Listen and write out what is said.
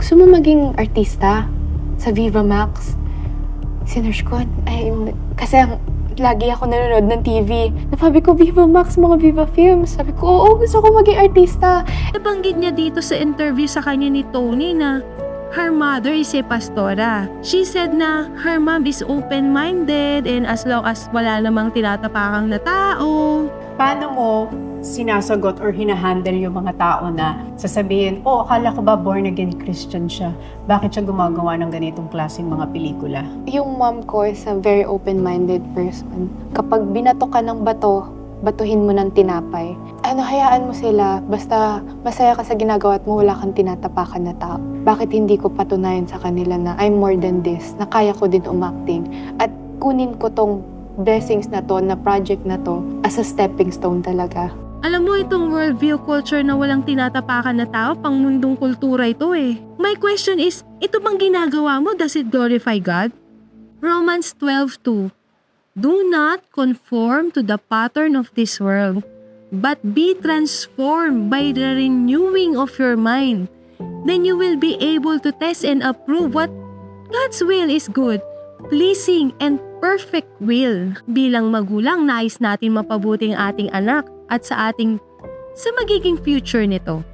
Gusto mo maging artista sa Viva Max? Sinerge ko, kasi lagi ako nanonood ng TV. Nasabi ko, Viva Max, mga Viva Films. Sabi ko, oo, gusto ko maging artista. Nabanggit niya dito sa interview sa kanya ni Tony na her mother is a pastora. She said na her mom is open-minded and as long as wala namang tinatapakang na tao. Paano mo sinasagot or hinahandle yung mga tao na sasabihin, akala ko ba born again Christian siya? Bakit siya gumagawa ng ganitong klaseng mga pelikula? Yung mom ko is a very open-minded person. Kapag binato ka ng bato, batuhin mo ng tinapay. Hayaan mo sila, basta masaya ka sa ginagawa at mo wala kang tinatapakan na tao. Bakit hindi ko patunayan sa kanila na I'm more than this, na kaya ko din umacting, at kunin ko tong blessings na to, na project na to, as a stepping stone talaga. Alam mo itong worldview culture na walang tinatapakan na tao, pang mundong kultura ito eh. My question is, ito bang ginagawa mo, does it glorify God? Romans 12:2. Do not conform to the pattern of this world, but be transformed by the renewing of your mind. Then you will be able to test and approve what God's will is good, pleasing, and perfect will. Bilang magulang, nais natin mapabuti ang ating anak at sa magiging future nito.